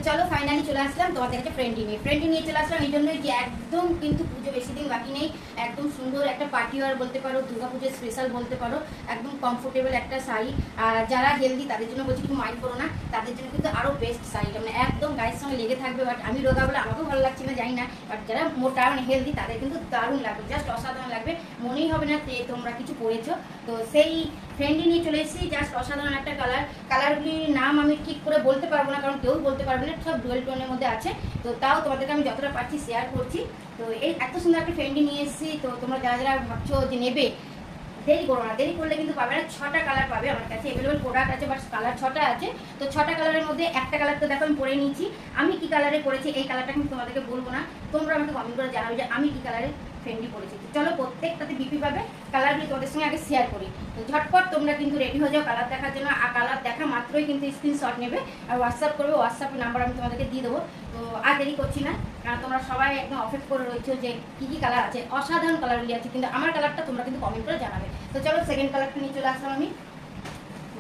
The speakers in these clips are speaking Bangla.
চলো ফাইনালি চলে আসলাম তোমাদের কাছে ফ্রেন্ডি নিয়ে চলে আসলাম এই জন্যই যে একদম কিন্তু পুজো বেশি দিন বাকি নেই। একদম সুন্দর একটা পার্টি ওয়ার বলতে পারো, দুর্গাপুজোর স্পেশাল বলতে পারো, একদম কমফোর্টেবল একটা শাড়ি। আর যারা হেলদি তাদের জন্য বলছি একটু মাইন্ড করো না, তাদের জন্য কিন্তু আরও বেস্ট শাড়িটা মানে একদম গায়ের সঙ্গে লেগে থাকবে। বাট আমি রোগা বলে আমাকেও ভালো লাগছে না, জানি না, বাট যারা মোটা মানে হেলদি তাদের কিন্তু দারুণ লাগবে, জাস্ট অসাধারণ লাগবে, মনেই হবে না যে তোমরা কিছু পরেছো। তো সেই ফ্রেন্ডি নিয়ে চলে এসেছি, জাস্ট অসাধারণ একটা কালারগুলির নাম আমি ঠিক করে বলতে পারবো না, কারণ কেউ বলতে পারবে না, সব ডুয়েল টোনের মধ্যে আছে। তো তাও তোমাদেরকে আমি যতটা পারছি শেয়ার করছি। তো এই এত সুন্দর একটা ফ্রেন্ডি নিয়ে এসেছি। তো তোমরা যারা যারা ভাবছো যে নেবে, দেরি করো না, দেরি করলে কিন্তু পাবে না। 6টা কালার পাবে আমার কাছে, অ্যাভেলেবল প্রোডাক্ট আছে, বাট কালার 6টা আছে। তো 6টা কালারের মধ্যে একটা কালার তো দেখো আমি পরে নিয়েছি। আমি কি কালারে পরেছি এই কালারটা কিন্তু তোমাদেরকে বলবো না, তোমরা আমাকে কমেন্ট করে জানাবে যে আমি কি কালারে ফ্রেন্ডি পরেছি। চলো প্রত্যেকটাতে বিপি পাবে, কালারগুলি তোমাদের সঙ্গে আগে শেয়ার করি। তো ঝটপট তোমরা কিন্তু রেডি হয়ে যাও কালার দেখার জন্য। আর কালার দেখা মাত্রই কিন্তু স্ক্রিনশট নেবে আর হোয়াটসঅ্যাপ করবে, হোয়াটসঅ্যাপের নাম্বার আমি তোমাদেরকে দিয়ে দেবো। তো আর দেরি করছি না, কারণ তোমরা সবাই একদম অপেক্ষা করে রয়েছো যে কী কী কালার আছে। অসাধারণ কালারগুলি আছে, কিন্তু আমার কালারটা তোমরা কিন্তু কমেন্ট করে জানাবে। তো চলো সেকেন্ড কালারটা নিয়ে চলে আসলাম আমি।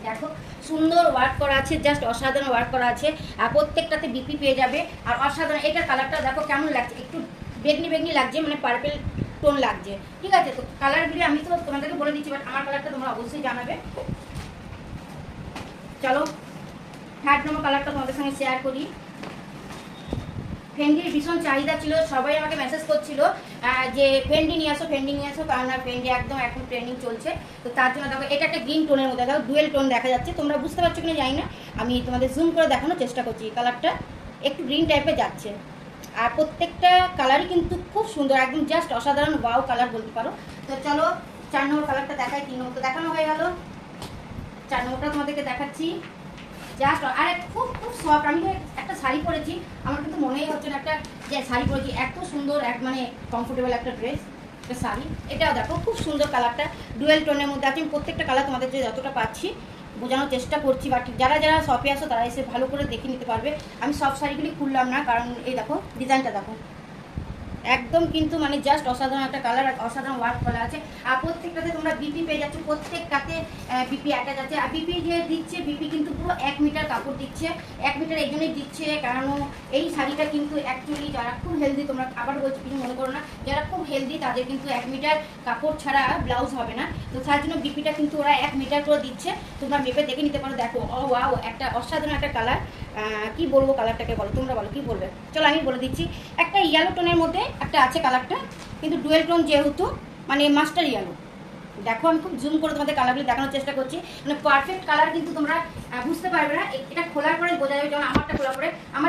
দেখো সুন্দর ওয়ার্ক করা আছে, জাস্ট অসাধারণ ওয়ার্ক করা আছে। আর প্রত্যেকটাতে বিপি পেয়ে যাবে। আর অসাধারণ এটার কালারটা দেখো কেমন লাগছে, একটু বেগনি লাগছে, মানে পার্পেল টোন লাগছে। ঠিক আছে, তো কালারগুলি আমি তো তোমাদেরকে বলে দিচ্ছি, বাট আমার কালারটা তোমরা অবশ্যই জানাবে। চলো থার্ড নম্বর কালারটা তোমাদের সঙ্গে শেয়ার করি। ফেন্ডির ভীষণ চাহিদা ছিল, সবাই আমাকে মেসেজ করছিল যে ফেন্ডি নিয়ে আসো, কারণ ফেন্ডি একদম এখন ট্রেন্ডিং চলছে। তো তার জন্য দেখো এটা একটা গ্রিন টোনের মধ্যে, দেখো ডুয়েল টোন দেখা যাচ্ছে, তোমরা বুঝতে পারছো কিনা জানি না, আমি তোমাদের জুম করে দেখানোর চেষ্টা করছি। কালারটা একটু গ্রিন টাইপের যাচ্ছে, আর প্রত্যেকটা কালারই কিন্তু খুব সুন্দর, একদম জাস্ট অসাধারণ ওয়াও কালার বলতে পারো। তো চলো 4 নম্বর কালারটা দেখাই। 3 নম্বর তো দেখানো হয়ে গেল, 4 নম্বরটা তোমাদেরকে দেখাচ্ছি। জাস্ট আর খুব খুব সফট। আমি একটা শাড়ি পরেছি, আমার কিন্তু মনেই হচ্ছে না একটা যে শাড়ি পরেছি, এত সুন্দর এক মানে কমফোর্টেবল একটা ড্রেস, একটা শাড়ি। এটাও দেখো খুব সুন্দর, কালারটা ডুয়েল টোনের মধ্যে আছে। আমি প্রত্যেকটা কালার তোমাদের যে যতটা পাচ্ছি বোঝানোর চেষ্টা করছি, বাট যারা যারা শপে আসো তারা এসে ভালো করে দেখে নিতে পারবে। আমি সব শাড়িগুলি খুললাম না, কারণ এই দেখো ডিজাইনটা দেখো একদম কিন্তু মানে জাস্ট অসাধারণ একটা কালার, অসাধারণ ওয়ার্ক করা আছে। আর প্রত্যেকটাতে তোমরা বিপি পেয়ে যাচ্ছ, প্রত্যেকটাতে বিপি অ্যাটাচ আছে। আর বিপি যে দিচ্ছে, বিপি কিন্তু পুরো 1 মিটার কাপড় দিচ্ছে। 1 মিটার এই জন্যই দিচ্ছে কারণ এই শাড়িটা কিন্তু অ্যাকচুয়ালি যারা খুব হেলদি, তোমরা আবার বলছি কিছু মনে করো না, যারা খুব হেলদি তাদের কিন্তু 1 মিটার কাপড় ছাড়া ব্লাউজ হবে না। তো তার জন্য বিপিটা কিন্তু ওরা 1 মিটার করে দিচ্ছে, তোমরা মেপে দেখে নিতে পারো। দেখো ও ওয়াও, একটা অসাধারণ একটা কালার। কি বলবো কালারটাকে, বলো তোমরা, বলো কি বলবে। চলো আমি বলে দিচ্ছি, একটা ইয়েলো টোনের মধ্যে একটা আছে কালারটা, কিন্তু ডুয়েল টোন যেহেতু মানে মাস্টার ইয়েলো। দেখো আমি খুব জুম করে তোমাদের কালারগুলি দেখানোর চেষ্টা করছি, মানে পারফেক্ট কালার কিন্তু তোমরা বুঝতে পারবে না, এটা খোলার পরে বোঝা যাবে। যেমন আমারটা খোলার পরে আমার